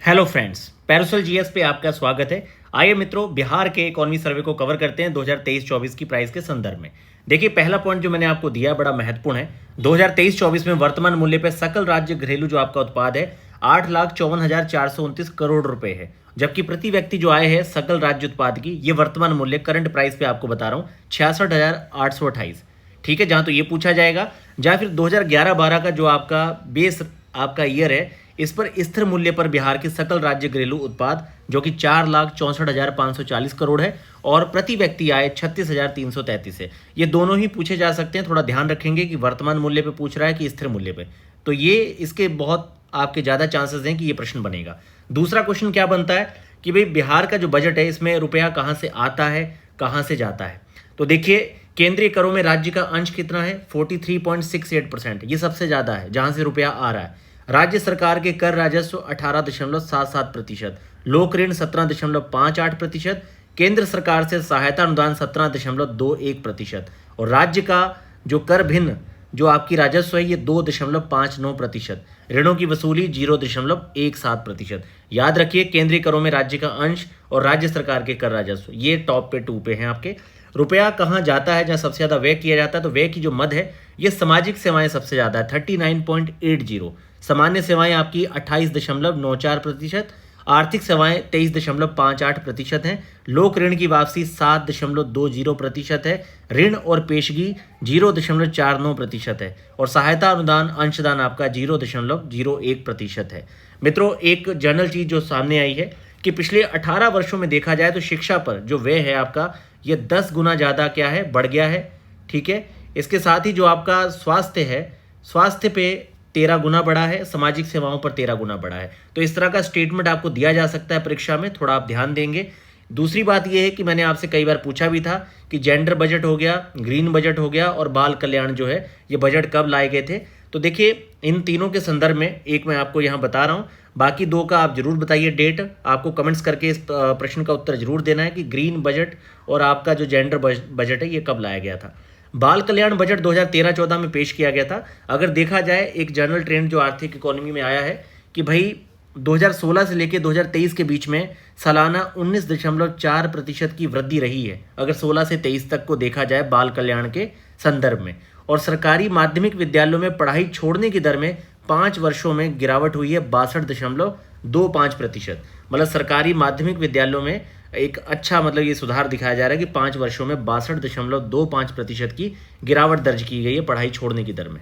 Hello friends, parasol GS पे आपका स्वागत है। आइए मित्रों, बिहार के इकोनॉमी सर्वे को कवर करते हैं 2023-24 की प्राइस के संदर्भ में। देखिए, पहला पॉइंट जो मैंने आपको दिया बड़ा महत्वपूर्ण है। 2023-24 में वर्तमान मूल्य पे सकल राज्य घरेलू जो आपका उत्पाद है 8,54,429 करोड़ रुपए है, जबकि प्रति व्यक्ति जो आय है सकल राज्य उत्पाद की, ये वर्तमान मूल्य करंट प्राइस पे आपको बता रहा हूँ 66,828। ठीक है, जहां तो ये पूछा जाएगा, जहां फिर 2011-12 का जो आपका बेस आपका ईयर है, इस पर स्थिर मूल्य पर बिहार के सकल राज्य घरेलू उत्पाद जो कि 4,64,540 करोड़ है और प्रति व्यक्ति आय 36,333 है। ये दोनों ही पूछे जा सकते हैं। थोड़ा ध्यान रखेंगे कि वर्तमान मूल्य पे पूछ रहा है कि स्थिर मूल्य पे, तो ये इसके बहुत आपके ज़्यादा चांसेस हैं कि ये प्रश्न बनेगा। दूसरा क्वेश्चन क्या बनता है कि भाई बिहार का जो बजट है इसमें रुपया कहाँ से आता है, कहाँ से जाता है। तो देखिए, केंद्रीय करों में राज्य का अंश कितना है 43.68%, ये सबसे ज़्यादा है जहाँ से रुपया आ रहा है। राज्य सरकार के कर राजस्व 18.77%, लोक ऋण 17.58%, केंद्र सरकार से सहायता अनुदान 17.21% और राज्य का जो कर भिन्न जो आपकी राजस्व है ये 2.59%, ऋणों की वसूली 0.17%। याद रखिए, केंद्रीय करों में राज्य का अंश और राज्य सरकार के कर राजस्व ये टॉप पे 2 पे हैं आपके। रुपया कहाँ जाता है, जहाँ सबसे ज़्यादा व्यय किया जाता है, तो व्यय की जो मद है ये सामाजिक सेवाएं सबसे ज़्यादा है 39.80, सामान्य सेवाएं आपकी 28.94%, आर्थिक सेवाएं 23.58% हैं, लोक ऋण की वापसी 7.20% है, ऋण और पेशगी 0.49% है और सहायता अनुदान अंशदान आपका 0.01% है। मित्रों, एक जनरल चीज़ जो सामने आई है कि पिछले 18 वर्षों में देखा जाए तो शिक्षा पर जो व्यय है आपका ये 10 गुना ज़्यादा क्या है, बढ़ गया है। ठीक है, इसके साथ ही जो आपका स्वास्थ्य है, स्वास्थ्य पे 13 गुना बढ़ा है, सामाजिक सेवाओं पर 13 गुना बढ़ा है। तो इस तरह का स्टेटमेंट आपको दिया जा सकता है परीक्षा में, थोड़ा आप ध्यान देंगे। दूसरी बात यह है कि मैंने आपसे कई बार पूछा भी था कि जेंडर बजट हो गया, ग्रीन बजट हो गया और बाल कल्याण जो है ये बजट कब लाए गए थे। तो देखिए, इन तीनों के संदर्भ में एक मैं आपको यहाँ बता रहा हूँ, बाकी दो का आप जरूर बताइए डेट। आपको कमेंट्स करके इस प्रश्न का उत्तर जरूर देना है कि ग्रीन बजट और आपका जो जेंडर बजट है ये कब लाया गया था। बाल कल्याण बजट 2013-14 में पेश किया गया था। अगर देखा जाए, एक जनरल ट्रेंड जो आर्थिक इकोनॉमी में आया है कि भाई 2016 से लेकर 2023 के बीच में सालाना 19.4% की वृद्धि रही है, अगर 16 से 23 तक को देखा जाए बाल कल्याण के संदर्भ में। और सरकारी माध्यमिक विद्यालयों में पढ़ाई छोड़ने की दर में 5 वर्षों में गिरावट हुई है 62.25%। मतलब सरकारी माध्यमिक विद्यालयों में एक अच्छा मतलब ये सुधार दिखाया जा रहा है कि 5 वर्षों में 62.25% की गिरावट दर्ज की गई है पढ़ाई छोड़ने की दर में।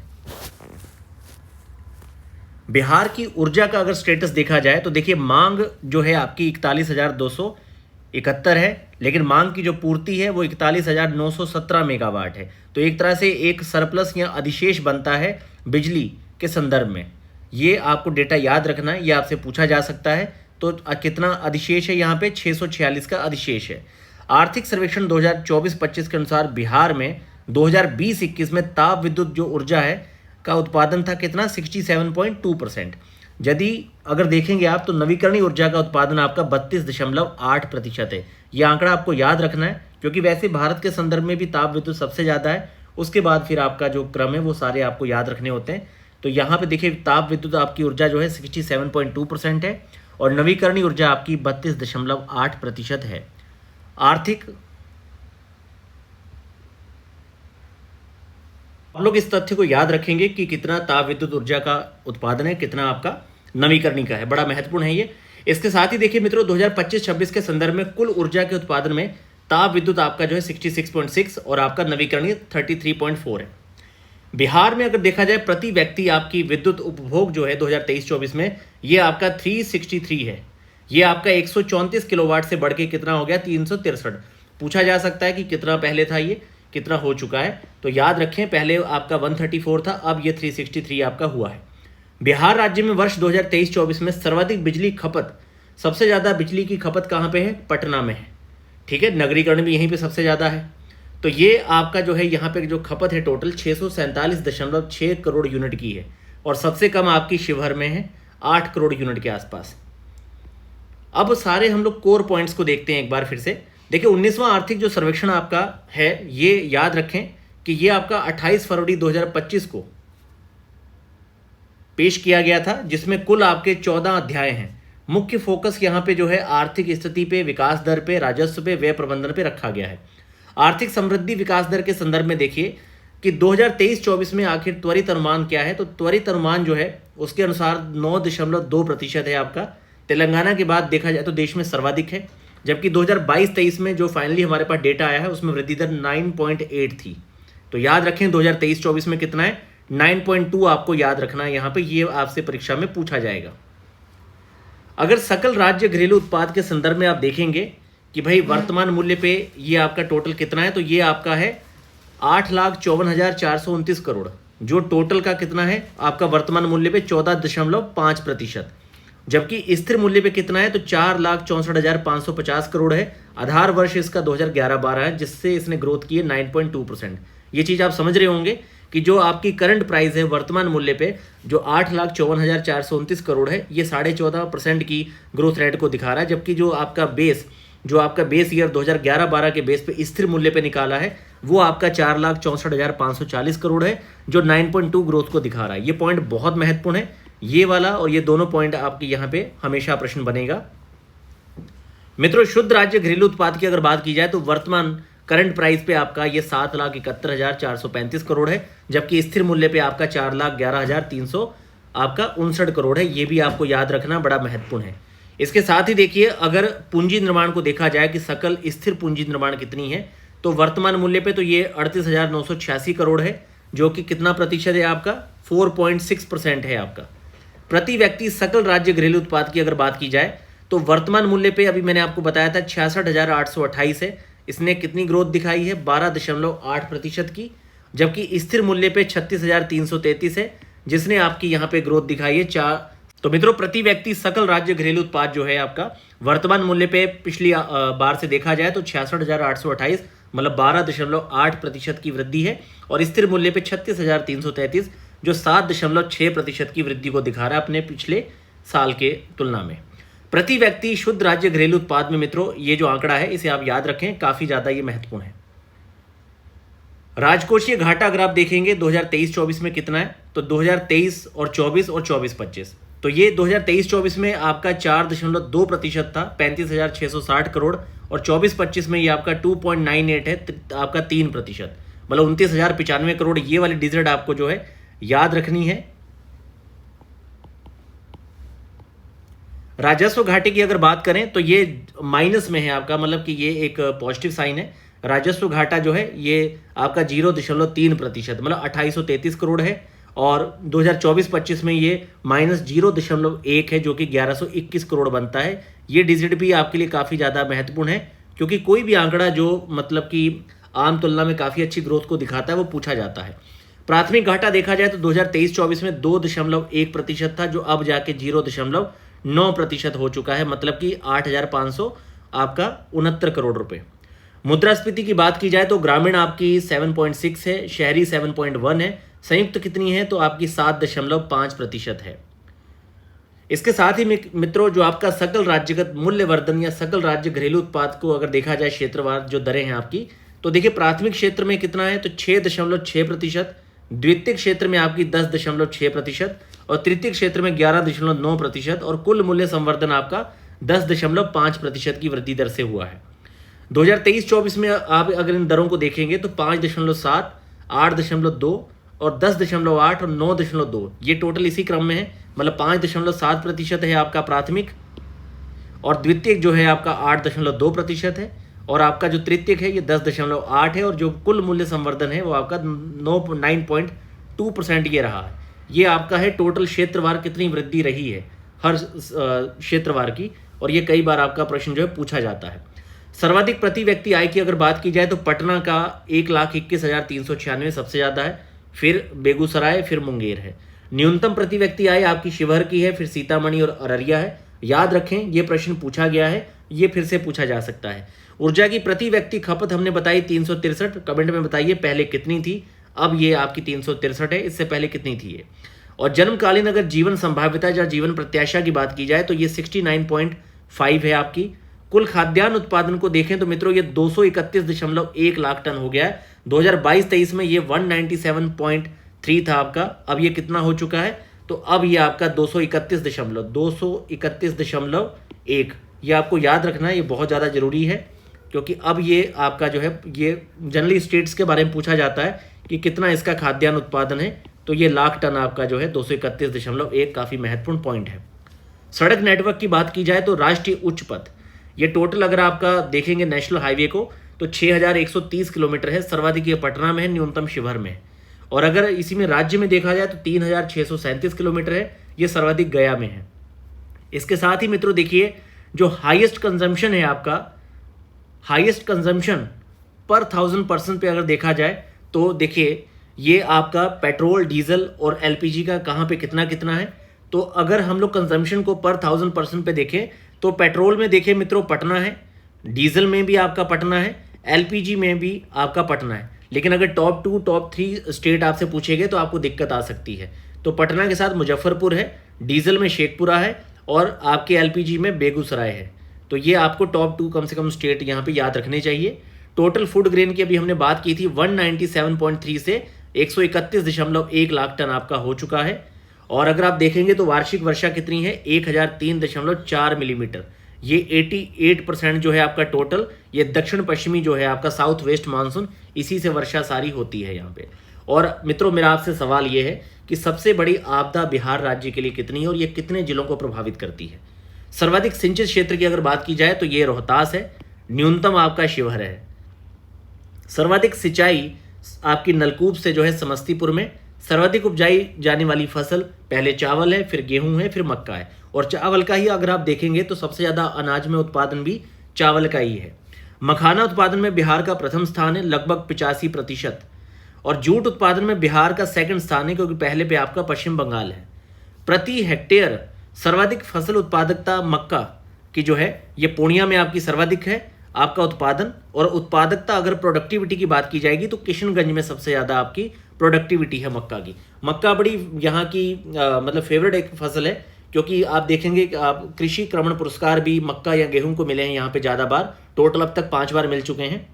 बिहार की ऊर्जा का अगर स्टेटस देखा जाए तो देखिए, मांग जो है आपकी 41,271 है, लेकिन मांग की जो पूर्ति है वो 41,917 मेगावाट है। तो एक तरह से एक सरप्लस या अधिशेष बनता है बिजली के संदर्भ में। ये आपको डेटा याद रखना है, ये आपसे पूछा जा सकता है। तो कितना अधिशेष है यहाँ पे, 646 का अधिशेष है। आर्थिक सर्वेक्षण 2024-25 के अनुसार बिहार में 2020-21 में ताप विद्युत जो ऊर्जा है का उत्पादन था कितना, 67.2%। यदि अगर देखेंगे आप तो नवीकरणीय ऊर्जा का उत्पादन आपका 32.8% है। ये आंकड़ा आपको याद रखना है, क्योंकि वैसे भारत के संदर्भ में भी ताप विद्युत सबसे ज़्यादा है, उसके बाद फिर आपका जो क्रम है वो सारे आपको याद रखने होते हैं। तो यहाँ पे देखिए, ताप विद्युत आपकी ऊर्जा जो है 67.2% है और नवीकरणीय ऊर्जा आपकी 32.8% है। आर्थिक आप लोग इस तथ्य को याद रखेंगे कि कितना ताप विद्युत ऊर्जा का उत्पादन है, कितना आपका नवीकरणीय का है, बड़ा महत्वपूर्ण है ये। इसके साथ ही देखिए मित्रों, 2025-26 के संदर्भ में कुल ऊर्जा के उत्पादन में ताप विद्युत आपका जो है 66.6 और आपका नवीकरणीय 33.4 है। बिहार में अगर देखा जाए प्रति व्यक्ति आपकी विद्युत उपभोग जो है 2023-24 में ये आपका 363 है। ये आपका 134 किलोवाट से बढ़ के कितना हो गया, 363। पूछा जा सकता है कि कितना पहले था, ये कितना हो चुका है। तो याद रखें, पहले आपका 134 था, अब ये 363 आपका हुआ है। बिहार राज्य में वर्ष 2023-24 में सर्वाधिक बिजली खपत, सबसे ज़्यादा बिजली की खपत कहाँ पे है, पटना में है। ठीक है, नगरीकरण भी यहीं पे सबसे ज़्यादा है। तो ये आपका जो है यहाँ पे जो खपत है टोटल 647.6 करोड़ यूनिट की है और सबसे कम आपकी शिवहर में है 8 करोड़ यूनिट के आसपास। अब सारे हम लोग कोर पॉइंट्स को देखते हैं एक बार फिर से। देखिए, 19वां आर्थिक जो सर्वेक्षण आपका है ये याद रखें कि ये आपका 28 फरवरी 2025 को पेश किया गया था, जिसमें कुल आपके 14 अध्याय हैं। मुख्य फोकस यहाँ पे जो है आर्थिक स्थिति पे, विकास दर पे, राजस्व पे, व्यय प्रबंधन पे रखा गया है। आर्थिक समृद्धि विकास दर के संदर्भ में देखिए कि 2023-24 में आखिर त्वरित अनुमान क्या है। तो त्वरित अनुमान जो है उसके अनुसार 9.2% है आपका। तेलंगाना के बाद देखा जाए तो देश में सर्वाधिक है, जबकि 2022-23 में जो फाइनली हमारे पास डेटा आया है उसमें वृद्धि दर 9.8 थी। तो याद रखें 2023-24 में कितना है, 9.2 आपको याद रखना है यहाँ पे, ये आपसे परीक्षा में पूछा जाएगा। अगर सकल राज्य घरेलू उत्पाद के संदर्भ में आप देखेंगे कि भाई वर्तमान मूल्य पे ये आपका टोटल कितना है, तो ये आपका है 8,54,429 करोड़, जो टोटल का कितना है आपका वर्तमान मूल्य पे 14.5%, जबकि स्थिर मूल्य पे कितना है तो 4,64,550 करोड़ है। आधार वर्ष इसका 2011-12 है, जिससे इसने ग्रोथ की है 9.2%। ये चीज़ आप समझ रहे होंगे कि जो आपकी करंट प्राइस है वर्तमान मूल्य पे जो 8,54,429 करोड़ है, ये 14.5% की ग्रोथ रेट को दिखा रहा है, जबकि जो आपका बेस ईयर 2011-12 के बेस पे स्थिर मूल्य पे निकाला है वो आपका 4,64,540 करोड़ है, जो 9.2 ग्रोथ को दिखा रहा है। ये पॉइंट बहुत महत्वपूर्ण है, ये वाला और ये दोनों पॉइंट आपके यहाँ पे हमेशा प्रश्न बनेगा। मित्रों, शुद्ध राज्य घरेलू उत्पाद की अगर बात की जाए तो वर्तमान करंट प्राइस पे आपका ये 7,71,435 करोड़ है, जबकि स्थिर मूल्य पे आपका 4,11,300 आपका 59 करोड़ है। ये भी आपको याद रखना बड़ा महत्वपूर्ण है। इसके साथ ही देखिए अगर पूंजी निर्माण को देखा जाए कि सकल स्थिर पूंजी निर्माण कितनी है, तो वर्तमान मूल्य पे तो ये 38,986 करोड़ है, जो कि कितना प्रतिशत है आपका, 4.6% है आपका। प्रति व्यक्ति सकल राज्य घरेलू उत्पाद की अगर बात की जाए तो वर्तमान मूल्य पे अभी मैंने आपको बताया था 66,828 है, इसने कितनी ग्रोथ दिखाई है, 12.8% की, जबकि स्थिर मूल्य पे 36,333 है, जिसने आपकी यहाँ पे ग्रोथ दिखाई है 4। तो मित्रों, प्रति व्यक्ति सकल राज्य घरेलू उत्पाद जो है आपका वर्तमान मूल्य पे पिछली बार से देखा जाए तो 66,828 मतलब 12.8% की वृद्धि है, और स्थिर मूल्य पे 36,333 जो 7.6% की वृद्धि को दिखा रहा है अपने पिछले साल के तुलना में। प्रति व्यक्ति शुद्ध राज्य घरेलू उत्पाद में मित्रों ये जो आंकड़ा है इसे आप याद रखें, काफी ज्यादा ये महत्वपूर्ण है। राजकोषीय घाटा अगर आप देखेंगे 2023-24 में कितना है, तो 2023 और 24 और 24-25, तो ये 2023-24 में आपका 4.2% था, 35,660 करोड़, और 24-25 में ये आपका 2.98 है, आपका 3%, मतलब 29,095 करोड़। ये वाली डिजिट आपको जो है याद रखनी है। राजस्व घाटे की अगर बात करें तो ये माइनस में है आपका, मतलब कि ये एक पॉजिटिव साइन है। राजस्व घाटा जो है ये आपका 0.3% मतलब 2833 करोड़ है, और 2024-25 में ये -0.1 है, जो कि 1121 करोड़ बनता है। ये डिजिट भी आपके लिए काफ़ी ज़्यादा महत्वपूर्ण है, क्योंकि कोई भी आंकड़ा जो मतलब कि आम तुलना में काफ़ी अच्छी ग्रोथ को दिखाता है वो पूछा जाता है। प्राथमिक घाटा देखा जाए तो 2023-24 में 2.1% था, जो अब जाके 0.9% हो चुका है, मतलब कि 8,500 आपका 69 करोड़ रुपए। मुद्रास्फीति की बात की जाए तो ग्रामीण आपकी 7.6 है, शहरी 7.1 है, संयुक्त कितनी है तो आपकी 7.5% है। इसके साथ ही मित्रों जो आपका सकल राज्यगत मूल्यवर्धन या सकल राज्य घरेलू उत्पाद को अगर देखा जाए क्षेत्रवार जो दरें हैं आपकी, तो देखिए प्राथमिक क्षेत्र में कितना है तो 6.6%, द्वितीय क्षेत्र में आपकी 10.6% और तृतीय क्षेत्र में 11.9%, और कुल मूल्य संवर्धन आपका 10.5% की वृद्धि दर से हुआ है। 2023-24 में आप अगर इन दरों को देखेंगे तो 5.7, 8.2 और 10.8 और 9.2 ये टोटल इसी क्रम में है, मतलब 5.7% है आपका प्राथमिक, और द्वितीय जो है आपका 8.2% है, और आपका जो तृतीय है ये 10.8 है, और जो कुल मूल्य संवर्धन है वो आपका 9.2% ये रहा है। ये आपका है टोटल क्षेत्रवार कितनी वृद्धि रही है हर क्षेत्रवार की, और ये कई बार आपका प्रश्न जो है पूछा जाता है। सर्वाधिक प्रति व्यक्ति आय की अगर बात की जाए तो पटना का 1,21,396 सबसे ज़्यादा है, फिर बेगूसराय, फिर मुंगेर है। न्यूनतम प्रति व्यक्ति आय आपकी शिवहर की है, फिर सीतामढ़ी और अररिया है। याद रखें ये प्रश्न पूछा गया है, ये फिर से पूछा जा सकता है। ऊर्जा की प्रति व्यक्ति खपत हमने बताई 363, कमेंट में बताइए पहले कितनी थी, अब ये आपकी 363 है, इससे पहले कितनी थी ये। और जन्मकालीन अगर जीवन संभाव्यता या जीवन प्रत्याशा की बात की जाए तो ये 69.5 है आपकी। कुल खाद्यान्न उत्पादन को देखें तो मित्रों ये 231.1 लाख टन हो गया है। 2022-23 में ये 197.3 था आपका, अब ये कितना हो चुका है तो अब ये आपका 231.1, ये आपको याद रखना है, ये बहुत ज़्यादा ज़रूरी है, क्योंकि अब ये आपका जो है ये जनरली स्टेट्स के बारे में पूछा जाता है कि कितना इसका खाद्यान्न उत्पादन है, तो ये लाख टन आपका जो है 231.1 काफ़ी महत्वपूर्ण पॉइंट है। सड़क नेटवर्क की बात की जाए तो राष्ट्रीय उच्च पथ, ये टोटल अगर आपका देखेंगे नेशनल हाईवे को तो 6130 किलोमीटर है। सर्वाधिक ये पटना में है, न्यूनतम शिवहर में है। और अगर इसी में राज्य में देखा जाए तो 3637 किलोमीटर है, ये सर्वाधिक गया में है। इसके साथ ही मित्रों देखिए जो हाईएस्ट कंजम्पशन है आपका, हाईएस्ट कंजम्पशन पर 1000 पर्सन पे अगर देखा जाए तो देखिए ये आपका पेट्रोल, डीजल और एलपीजी का कहाँ पे कितना कितना है। तो अगर हम लोग कंजम्पशन को पर 1000 पर्सन पे देखें तो पेट्रोल में देखिए मित्रों पटना है, डीजल में भी आपका पटना है, एलपीजी में भी आपका पटना है। लेकिन अगर टॉप 2 टॉप 3 स्टेट आपसे पूछेंगे तो आपको दिक्कत आ सकती है। तो पटना के साथ मुजफ्फरपुर है, डीजल में शेखपुरा है और आपके एलपीजी में बेगूसराय है। तो ये आपको टॉप 2 कम से कम स्टेट यहाँ पे याद रखने चाहिए। टोटल फूड ग्रेन की अभी हमने बात की थी 197.3 से 131.1 लाख टन आपका हो चुका है। और अगर आप देखेंगे तो वार्षिक वर्षा कितनी है 1003.4 मिलीमीटर, ये 88% जो है आपका टोटल, ये दक्षिण पश्चिमी जो है आपका साउथ वेस्ट मानसून, इसी से वर्षा सारी होती है यहाँ पे। और मित्रों मेरा आपसे सवाल ये है कि सबसे बड़ी आपदा बिहार राज्य के लिए कितनी है और ये कितने जिलों को प्रभावित करती है। सर्वाधिक सिंचित क्षेत्र की अगर बात की जाए तो ये रोहतास है, न्यूनतम आपका शिवहर है। सर्वाधिक सिंचाई आपकी नलकूप से जो है समस्तीपुर में। सर्वाधिक उपजाई जाने वाली फसल पहले चावल है, फिर गेहूं है, फिर मक्का है। और चावल का ही अगर आप देखेंगे तो सबसे ज़्यादा अनाज में उत्पादन भी चावल का ही है। मखाना उत्पादन में बिहार का प्रथम स्थान है लगभग 85%। और जूट उत्पादन में बिहार का सेकंड स्थान है, क्योंकि पहले पे आपका पश्चिम बंगाल है। प्रति हेक्टेयर सर्वाधिक फसल उत्पादकता मक्का की जो है ये पूर्णिया में आपकी सर्वाधिक है आपका उत्पादन। और उत्पादकता अगर प्रोडक्टिविटी की बात की जाएगी तो किशनगंज में सबसे ज़्यादा आपकी प्रोडक्टिविटी है मक्का की। मक्का बड़ी यहाँ की मतलब फेवरेट एक फसल है, क्योंकि आप देखेंगे कि आप कृषि क्रमण पुरस्कार भी मक्का या गेहूं को मिले हैं यहाँ पे ज़्यादा बार, टोटल अब तक 5 बार मिल चुके हैं।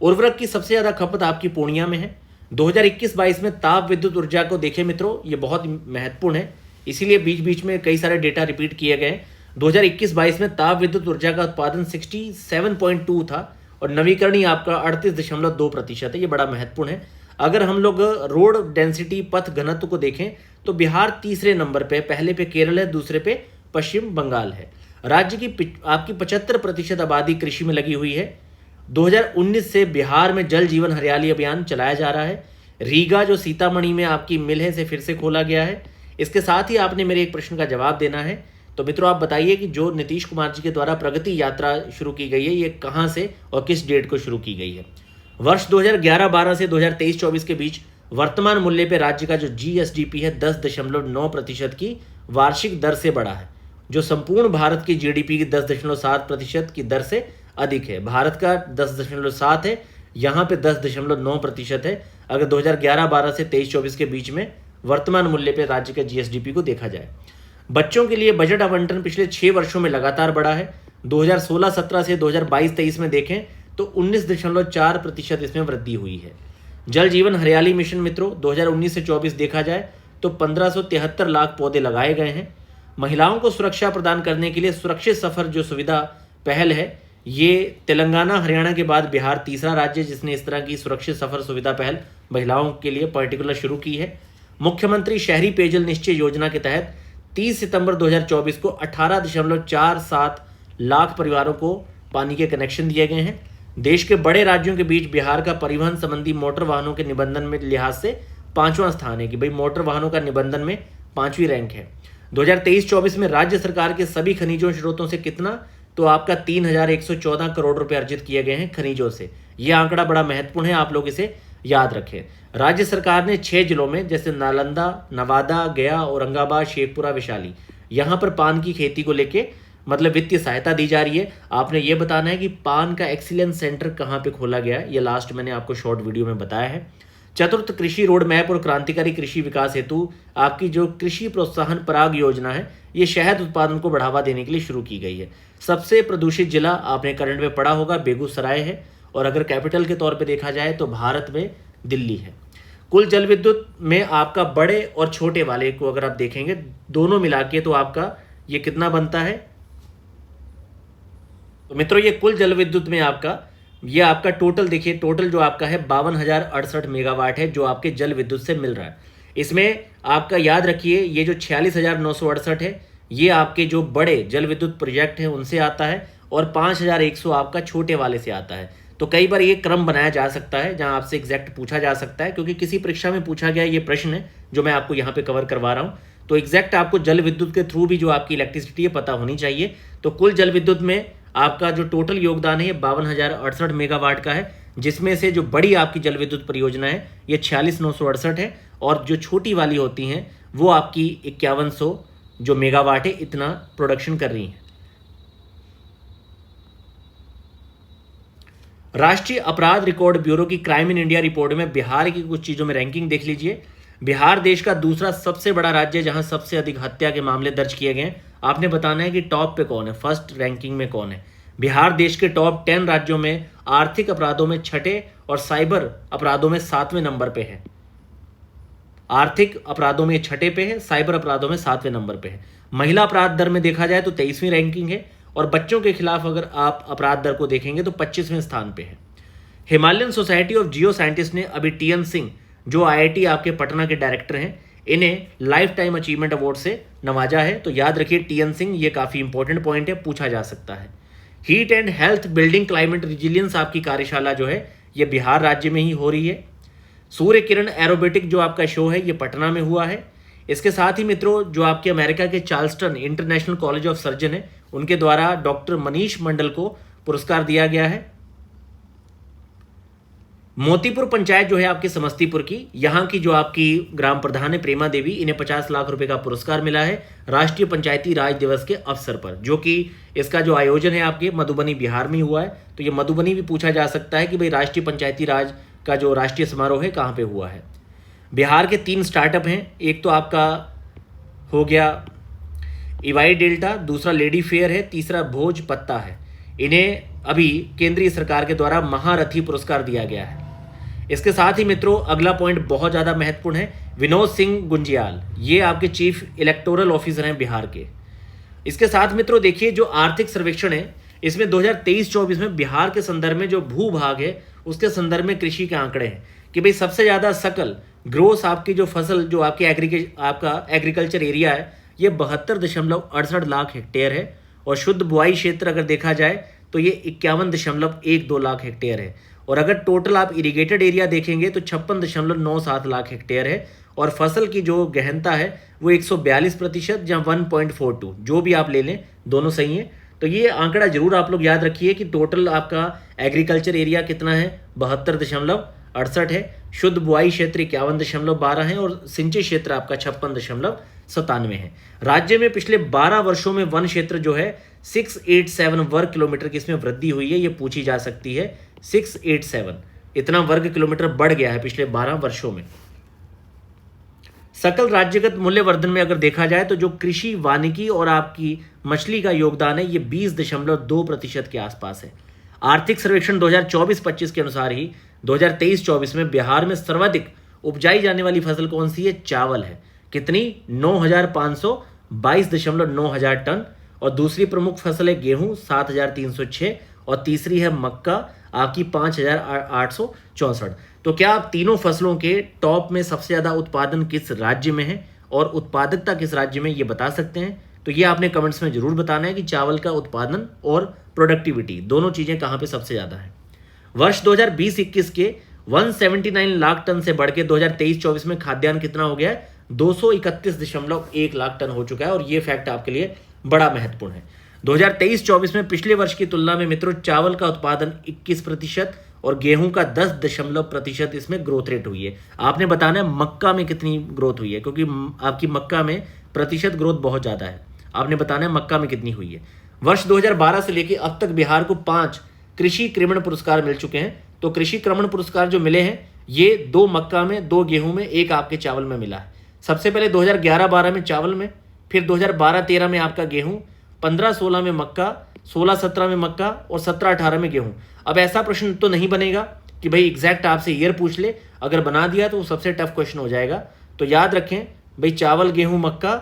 उर्वरक की सबसे ज़्यादा खपत आपकी पूर्णिया में है। 2021-22 में ताप विद्युत ऊर्जा को देखें मित्रों, ये बहुत महत्वपूर्ण है, इसीलिए बीच बीच में कई सारे डेटा रिपीट किए गए। 2021-22 में ताप विद्युत ऊर्जा का उत्पादन 67.2 था और नवीकरणीय आपका 38.2% है, ये बड़ा महत्वपूर्ण है। अगर हम लोग रोड डेंसिटी पथ घनत्व को देखें तो बिहार तीसरे नंबर पे, पहले पे केरल है, दूसरे पे पश्चिम बंगाल है। राज्य की आपकी 75% आबादी कृषि में लगी हुई है। 2019 से बिहार में जल जीवन हरियाली अभियान चलाया जा रहा है। रीगा जो सीतामढ़ी में आपकी मिल है से फिर से खोला गया है। इसके साथ ही आपने मेरे एक प्रश्न का जवाब देना है। तो मित्रों आप बताइए कि जो नीतीश कुमार जी के द्वारा प्रगति यात्रा शुरू की गई है ये कहाँ से और किस डेट को शुरू की गई है। वर्ष 2011-12 से 2023-24 के बीच वर्तमान मूल्य पे राज्य का जो जीएसडीपी है 10.9% की वार्षिक दर से बढ़ा है, जो संपूर्ण भारत की जीडीपी की 10.7% की दर से अधिक है। भारत का 10.7 है, यहाँ पे 10.9% है। अगर 2011-12 से 23-24 के बीच में वर्तमान मूल्य पे राज्य के जीएसडीपी को देखा जाए। बच्चों के लिए बजट आवंटन पिछले 6 वर्षों में लगातार बढ़ा है। 2016-17 से 2022-23 में देखें तो 19.4% इसमें वृद्धि हुई है। जल जीवन हरियाली मिशन मित्रों 2019 से 24 देखा जाए तो 1573 लाख पौधे लगाए गए हैं। महिलाओं को सुरक्षा प्रदान करने के लिए सुरक्षित सफर जो सुविधा पहल है, ये तेलंगाना हरियाणा के बाद बिहार तीसरा राज्य जिसने इस तरह की सुरक्षित सफर सुविधा पहल महिलाओं के लिए पर्टिकुलर शुरू की है। मुख्यमंत्री शहरी पेयजल निश्चय योजना के तहत 30 सितंबर 2024 को 18.47 लाख परिवारों को पानी के कनेक्शन दिए गए हैं। देश के बड़े राज्यों के बीच बिहार का परिवहन संबंधी मोटर वाहनों के निबंधन में लिहाज से 5वां स्थान है, कि भाई मोटर वाहनों का निबंधन में 5वीं रैंक है। 2023-24 में राज्य सरकार के सभी खनिजों स्रोतों से कितना, तो आपका 3114 करोड़ रुपए अर्जित किए गए हैं खनिजों से। यह आंकड़ा बड़ा महत्वपूर्ण है, आप लोग इसे याद रखें। राज्य सरकार ने 6 जिलों में जैसे नालंदा, नवादा, गया, औरंगाबाद, शेखपुरा, वैशाली, यहाँ पर पान की खेती को लेके मतलब वित्तीय सहायता दी जा रही है। आपने ये बताना है कि पान का एक्सीलेंस सेंटर कहाँ पे खोला गया है, ये लास्ट मैंने आपको शॉर्ट वीडियो में बताया है। चतुर्थ कृषि रोड मैप और क्रांतिकारी कृषि विकास हेतु आपकी जो कृषि प्रोत्साहन पराग योजना है, ये शहद उत्पादन को बढ़ावा देने के लिए शुरू की गई है। सबसे प्रदूषित जिला आपने करंट में पढ़ा होगा बेगूसराय है, और अगर कैपिटल के तौर पर देखा जाए तो भारत में दिल्ली है। कुल जल विद्युत में आपका बड़े और छोटे वाले को अगर आप देखेंगे दोनों मिला के तो आपका ये कितना बनता है। तो मित्रों ये कुल जल विद्युत में आपका ये आपका टोटल देखिए, टोटल जो आपका है 52,068 मेगावाट है जो आपके जल विद्युत से मिल रहा है। इसमें आपका याद रखिए ये जो 46,968 है ये आपके जो बड़े जल विद्युत प्रोजेक्ट हैं उनसे आता है और 5,100 आपका छोटे वाले से आता है। तो कई बार ये क्रम बनाया जा सकता है जहां आपसे एग्जैक्ट पूछा जा सकता है, क्योंकि किसी परीक्षा में पूछा गया ये प्रश्न है जो मैं आपको यहाँ पे कवर करवा रहा हूँ। तो एग्जैक्ट आपको जल विद्युत के थ्रू भी जो आपकी इलेक्ट्रिसिटी है पता होनी चाहिए। तो कुल जल विद्युत में आपका जो टोटल योगदान है ये 52,068 मेगावाट का है, जिसमें से जो बड़ी आपकी जल विद्युत परियोजना है ये 46,968 है और जो छोटी वाली होती हैं वो आपकी 5100 जो मेगावाट है इतना प्रोडक्शन कर रही हैं। राष्ट्रीय अपराध रिकॉर्ड ब्यूरो की क्राइम इन इंडिया रिपोर्ट में बिहार की कुछ चीज़ों में रैंकिंग देख लीजिए। बिहार देश का दूसरा सबसे बड़ा राज्य है जहां सबसे अधिक हत्या के मामले दर्ज किए गए हैं। आपने बताना है कि टॉप पे कौन है, फर्स्ट रैंकिंग में कौन है। बिहार देश के टॉप 10 राज्यों में आर्थिक अपराधों में छठे और साइबर अपराधों में 7वें नंबर पे है। आर्थिक अपराधों में छठे पे है, साइबर अपराधों में 7वें नंबर पे है। महिला अपराध दर में देखा जाए तो 23वीं रैंकिंग है और बच्चों के खिलाफ अगर आप अपराध दर को देखेंगे तो 25वें स्थान पे है। Himalayan society of Jio scientist ने अभी टीएन सिंह जो आईआईटी आपके पटना के डायरेक्टर हैं इन्हें लाइफ टाइम अचीवमेंट अवार्ड से नवाजा है। तो याद रखिए टीएन सिंह, ये काफ़ी इंपॉर्टेंट पॉइंट है, पूछा जा सकता है। Heat and health building climate resilience आपकी कार्यशाला जो है ये बिहार राज्य में ही हो रही है। सूर्य किरण एरोबेटिक जो आपका शो है ये पटना में हुआ है। इसके साथ ही मित्रों जो आपके अमेरिका के Charleston international college of surgeon है उनके द्वारा डॉक्टर मनीष मंडल को पुरस्कार दिया गया है। मोतीपुर पंचायत जो है आपके समस्तीपुर की, यहाँ की जो आपकी ग्राम प्रधान है प्रेमा देवी, इन्हें 50 लाख रुपए का पुरस्कार मिला है राष्ट्रीय पंचायती राज दिवस के अवसर पर, जो कि इसका जो आयोजन है आपके मधुबनी बिहार में हुआ है। तो ये मधुबनी भी पूछा जा सकता है कि भाई राष्ट्रीय पंचायती राज का जो राष्ट्रीय समारोह है कहाँ पे हुआ है। बिहार के 3 स्टार्टअप हैं, एक तो आपका हो गया इवाई डेल्टा, दूसरा लेडी फेयर है, तीसरा भोज पत्ता है। इन्हें अभी केंद्रीय सरकार के द्वारा महारथी पुरस्कार दिया गया है। इसके साथ ही मित्रों अगला पॉइंट बहुत ज़्यादा महत्वपूर्ण है। विनोद सिंह गुंजियाल ये आपके चीफ इलेक्टोरल ऑफिसर हैं बिहार के। इसके साथ मित्रों देखिए जो आर्थिक सर्वेक्षण है इसमें 2023-24 में बिहार के संदर्भ में जो भूभाग है उसके संदर्भ में कृषि के आंकड़े हैं कि भाई सबसे ज़्यादा सकल ग्रोस आपकी जो फसल जो आपकी एग्रीकल्चर एरिया है ये 72.68 लाख हेक्टेयर है और शुद्ध बुआई क्षेत्र अगर देखा जाए तो ये 51.12 लाख हेक्टेयर है। और अगर टोटल आप इरिगेटेड एरिया देखेंगे तो 56.97 लाख हेक्टेयर है और फसल की जो गहनता है वो 142% या 1.42 जो भी आप ले लें दोनों सही है। तो ये आंकड़ा जरूर आप लोग याद रखिए कि टोटल आपका एग्रीकल्चर एरिया कितना है 72.68 है, शुद्ध बुआई क्षेत्र 51.12 है और सिंचित क्षेत्र आपका 56.97 है। राज्य में पिछले 12 वर्षों में वन क्षेत्र जो है 687 वर्ग किलोमीटर की इसमें वृद्धि हुई है, ये पूछी जा सकती है। 687 इतना वर्ग किलोमीटर बढ़ गया है पिछले 12 वर्षों में। सकल राज्यगत मूल्यवर्धन में अगर देखा जाए तो जो कृषि वानिकी और आपकी मछली का योगदान है ये 20.2% के आसपास है। आर्थिक सर्वेक्षण 2024-25 के अनुसार ही 2023-24 में बिहार में सर्वाधिक उपजाई जाने वाली फसल कौन सी है? चावल है। कितनी? 9,522.9 हजार टन। और दूसरी प्रमुख फसल है गेहूं 7,306 और तीसरी है मक्का आपकी 5,864। तो क्या आप तीनों फसलों के टॉप में सबसे ज़्यादा उत्पादन किस राज्य में है और उत्पादकता किस राज्य में ये बता सकते हैं? तो ये आपने कमेंट्स में जरूर बताना है कि चावल का उत्पादन और प्रोडक्टिविटी दोनों चीज़ें कहाँ पे सबसे ज़्यादा है। वर्ष 2020-21 के 179 लाख टन से बढ़ के 2023-24 में खाद्यान्न कितना हो गया है? 231.1 लाख टन हो चुका है और ये फैक्ट आपके लिए बड़ा महत्वपूर्ण है। 2023-24 में पिछले वर्ष की तुलना में मित्रों चावल का उत्पादन 21% और गेहूं का 10% इसमें ग्रोथ रेट हुई है। आपने बताना है मक्का में कितनी ग्रोथ हुई है, क्योंकि आपकी मक्का में प्रतिशत ग्रोथ बहुत ज़्यादा है। आपने बताना है मक्का में कितनी हुई है। वर्ष 2012 से लेकर अब तक बिहार को 5 कृषि क्रमण पुरस्कार मिल चुके हैं। तो कृषि क्रमण पुरस्कार जो मिले हैं ये 2 मक्का में, 2 गेहूं में, 1 आपके चावल में मिला है। सबसे पहले 2011-12 में चावल में, फिर 2012-13 में आपका गेहूं, 15-16 में मक्का, 16-17 में मक्का और 17-18 में गेहूं। अब ऐसा प्रश्न तो नहीं बनेगा कि भाई एग्जैक्ट आपसे ईयर पूछ ले, अगर बना दिया तो वो सबसे टफ क्वेश्चन हो जाएगा। तो याद रखें भाई, चावल गेहूं मक्का,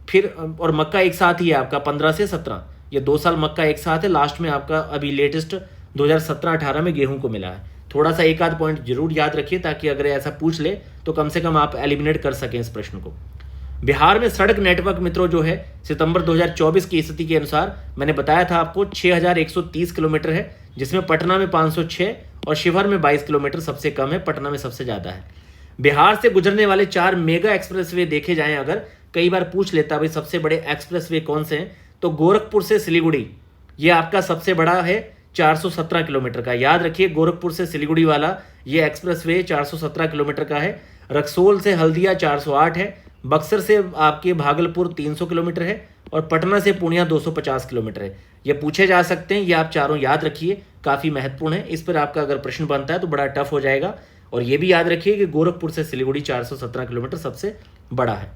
फिर और मक्का एक साथ ही है आपका 15 से 17, ये 2 साल मक्का एक साथ है। लास्ट में आपका अभी लेटेस्ट 2017-18 में गेहूं को मिला है। थोड़ा सा एक आध पॉइंट जरूर याद रखिए ताकि अगर ऐसा पूछ ले तो कम से कम आप एलिमिनेट कर सकें इस प्रश्न को। बिहार में सड़क नेटवर्क मित्रों जो है सितंबर 2024 की स्थिति के अनुसार मैंने बताया था आपको 6130 किलोमीटर है, जिसमें पटना में 506 और शिवहर में 22 किलोमीटर सबसे कम है, पटना में सबसे ज़्यादा है। बिहार से गुजरने वाले 4 मेगा एक्सप्रेसवे देखे जाएं अगर, कई बार पूछ लेता भाई सबसे बड़े एक्सप्रेसवे कौन से हैं, तो गोरखपुर से सिलीगुड़ी ये आपका सबसे बड़ा है 417 किलोमीटर का। याद रखिए गोरखपुर से सिलीगुड़ी वाला ये एक्सप्रेसवे 417 किलोमीटर का है। रक्सौल से हल्दिया 408 है, बक्सर से आपके भागलपुर 300 किलोमीटर है और पटना से पूर्णिया 250 किलोमीटर है। ये पूछे जा सकते हैं, ये आप चारों याद रखिए, काफ़ी महत्वपूर्ण है। इस पर आपका अगर प्रश्न बनता है तो बड़ा टफ हो जाएगा। और ये भी याद रखिए कि गोरखपुर से सिलीगुड़ी 417 किलोमीटर सबसे बड़ा है।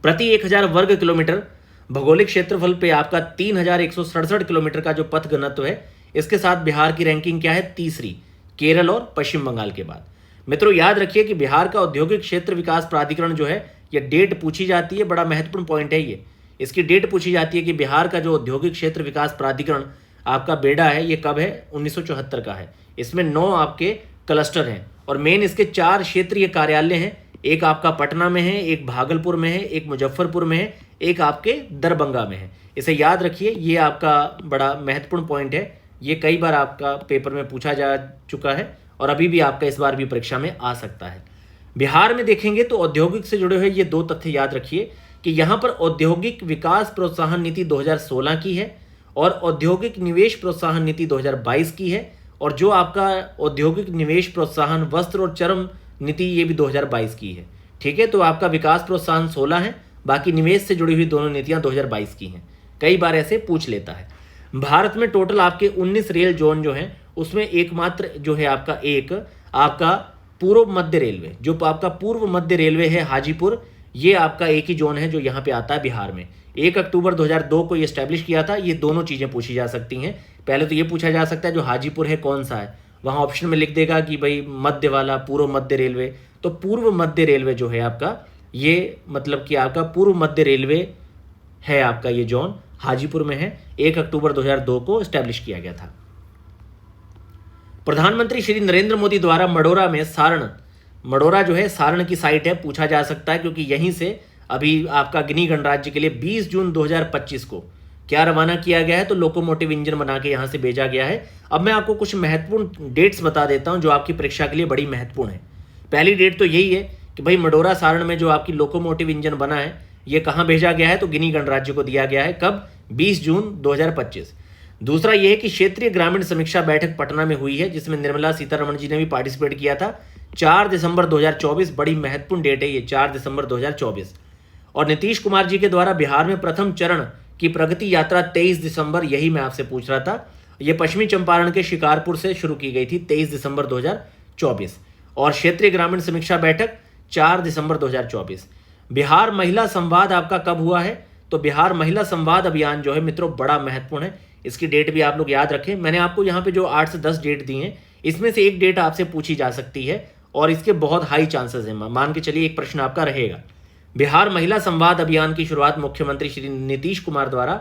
प्रति 1000 वर्ग किलोमीटर भौगोलिक क्षेत्रफल पे आपका 3167 किलोमीटर का जो पथ घनत्व है, इसके साथ बिहार की रैंकिंग क्या है, तीसरी, केरल और पश्चिम बंगाल के बाद। मित्रों याद रखिए कि बिहार का औद्योगिक क्षेत्र विकास प्राधिकरण जो है, ये डेट पूछी जाती है, बड़ा महत्वपूर्ण पॉइंट है ये। इसकी डेट पूछी जाती है कि बिहार का जो औद्योगिक क्षेत्र विकास प्राधिकरण आपका बेड़ा है, ये कब है, 1974 का है। इसमें 9 आपके क्लस्टर हैं और मेन इसके 4 क्षेत्रीय कार्यालय हैं। एक आपका पटना में है, एक भागलपुर में है, एक मुजफ्फरपुर में है, एक आपके दरभंगा में है। इसे याद रखिए, ये आपका बड़ा महत्वपूर्ण पॉइंट है। ये कई बार आपका पेपर में पूछा जा चुका है और अभी भी आपका इस बार भी परीक्षा में आ सकता है। बिहार में देखेंगे तो औद्योगिक से जुड़े हुए ये 2 तथ्य याद रखिए कि यहाँ पर औद्योगिक विकास प्रोत्साहन नीति 2016 की है और औद्योगिक निवेश प्रोत्साहन नीति 2022 की है। और जो आपका औद्योगिक निवेश प्रोत्साहन वस्त्र और चर्म नीति ये भी 2022 की है। ठीक है, तो आपका विकास प्रोत्साहन 16 है, बाकी निवेश से जुड़ी हुई दोनों नीतियां 2022 की हैं। कई बार ऐसे पूछ लेता है। भारत में टोटल आपके 19 रेल जोन जो हैं, उसमें एकमात्र जो है आपका एक आपका पूर्व मध्य रेलवे, जो आपका पूर्व मध्य रेलवे है हाजीपुर, ये आपका एक ही जोन है जो यहाँ पे आता है बिहार में। 1 अक्टूबर 2002 को ये स्टैब्लिश किया था। ये दोनों चीज़ें पूछी जा सकती हैं। पहले तो ये पूछा जा सकता है जो हाजीपुर है कौन सा है, वहाँ ऑप्शन में लिख देगा कि भाई मध्य वाला पूर्व मध्य रेलवे। तो पूर्व मध्य रेलवे जो है आपका, ये मतलब कि आपका पूर्व मध्य रेलवे है आपका, ये जोन हाजीपुर में है। 1 अक्टूबर 2002 को स्टैब्लिश किया गया था। प्रधानमंत्री श्री नरेंद्र मोदी द्वारा मडोरा में सारण, मडोरा जो है सारण की साइट है, पूछा जा सकता है क्योंकि यहीं से अभी आपका गिनी गणराज्य के लिए 20 जून 2025 को क्या रवाना किया गया है, तो लोकोमोटिव इंजन बना के यहाँ से भेजा गया है। अब मैं आपको कुछ महत्वपूर्ण डेट्स बता देता हूँ जो आपकी परीक्षा के लिए बड़ी महत्वपूर्ण है। पहली डेट तो यही है कि भाई मडोरा सारण में जो आपकी लोकोमोटिव इंजन बना है, ये कहाँ भेजा गया है, तो गिनी गणराज्य को दिया गया है। कब, 20 जून 2025। दूसरा यह है कि क्षेत्रीय ग्रामीण समीक्षा बैठक पटना में हुई है, जिसमें निर्मला सीतारमण जी ने भी पार्टिसिपेट किया था। 4 दिसंबर 2024, बड़ी महत्वपूर्ण डेट है ये, 4 दिसंबर 2024। और नीतीश कुमार जी के द्वारा बिहार में प्रथम चरण की प्रगति यात्रा 23 दिसंबर, यही मैं आपसे पूछ रहा था, ये पश्चिमी चंपारण के शिकारपुर से शुरू की गई थी 23 दिसंबर 2024। और क्षेत्रीय ग्रामीण समीक्षा बैठक 4 दिसंबर 2024। बिहार महिला संवाद आपका कब हुआ है, तो बिहार महिला संवाद अभियान जो है मित्रों बड़ा महत्वपूर्ण है। इसकी डेट भी आप लोग याद रखें। मैंने आपको यहाँ पे जो 8 से 10 डेट दी हैं, इसमें से एक डेट आपसे पूछी जा सकती है और इसके बहुत हाई चांसेस हैं। मान के चलिए एक प्रश्न आपका रहेगा। बिहार महिला संवाद अभियान की शुरुआत मुख्यमंत्री श्री नीतीश कुमार द्वारा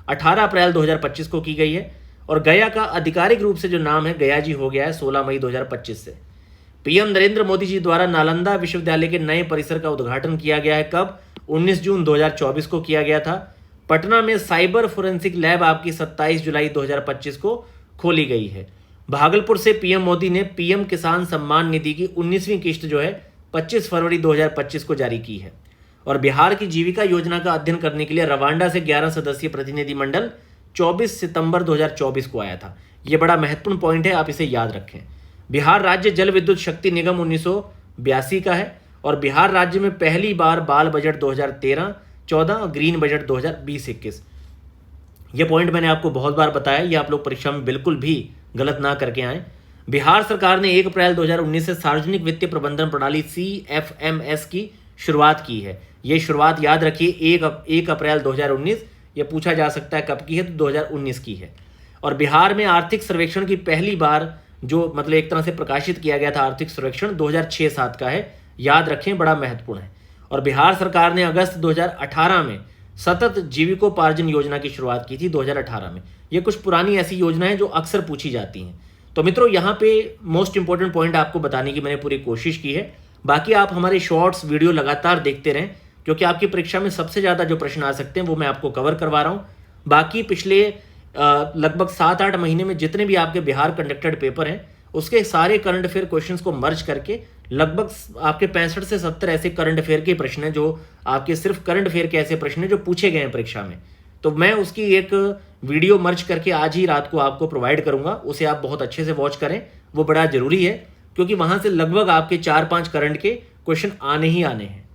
18 अप्रैल 2025 को की गई है और गया का आधिकारिक रूप से जो नाम है गया जी हो गया है 16 मई 2025 से। पीएम नरेंद्र मोदी जी द्वारा नालंदा विश्वविद्यालय के नए परिसर का उद्घाटन किया गया है। कब, 19 जून 2024 को किया गया था। पटना में साइबर फोरेंसिक लैब आपकी 27 जुलाई 2025 को खोली गई है। भागलपुर से पीएम मोदी ने पीएम किसान सम्मान निधि की 19वीं किस्त जो है 25 फरवरी 2025 को जारी की है। और बिहार की जीविका योजना का अध्ययन करने के लिए रवांडा से 11 सदस्यीय प्रतिनिधिमंडल 24 सितंबर 2024 को आया था। यह बड़ा महत्वपूर्ण पॉइंट है, आप इसे याद रखें। बिहार राज्य जल विद्युत शक्ति निगम 1982 का है और बिहार राज्य में पहली बार बाल बजट 2013-14 और ग्रीन बजट 2020-21। यह पॉइंट मैंने आपको बहुत बार बताया, ये आप लोग परीक्षा में बिल्कुल भी गलत ना करके आए। बिहार सरकार ने 1 अप्रैल 2019 से सार्वजनिक वित्तीय प्रबंधन प्रणाली CFMS की शुरुआत की है। ये शुरुआत याद रखिए 1 अप्रैल 2019, ये पूछा जा सकता है कब की है, तो 2019 की है। और बिहार में आर्थिक सर्वेक्षण की पहली बार जो मतलब एक तरह से प्रकाशित किया गया था आर्थिक सर्वेक्षण 2006-7 का है, याद रखें, बड़ा महत्वपूर्ण है। और बिहार सरकार ने अगस्त 2018 में सतत जीविकोपार्जन योजना की शुरुआत की थी 2018 में। ये कुछ पुरानी ऐसी योजनाएं जो अक्सर पूछी जाती हैं। तो मित्रों, यहाँ पे मोस्ट इंपॉर्टेंट पॉइंट आपको बताने की मैंने पूरी कोशिश की है। बाकी आप हमारे शॉर्ट्स वीडियो लगातार देखते रहें, क्योंकि आपकी परीक्षा में सबसे ज़्यादा जो प्रश्न आ सकते हैं वो मैं आपको कवर करवा रहा हूँ। बाकी पिछले लगभग 7-8 महीने में जितने भी आपके बिहार कंडक्टेड पेपर हैं, उसके सारे करंट अफेयर क्वेश्चंस को मर्ज करके लगभग आपके 65 से 70 ऐसे करंट अफेयर के प्रश्न हैं जो आपके सिर्फ करंट अफेयर के ऐसे प्रश्न हैं जो पूछे गए हैं परीक्षा में। तो मैं उसकी एक वीडियो मर्ज करके आज ही रात को आपको प्रोवाइड करूंगा, उसे आप बहुत अच्छे से वॉच करें, वो बड़ा जरूरी है, क्योंकि वहां से लगभग आपके 4-5 करंट के क्वेश्चन आने ही आने हैं।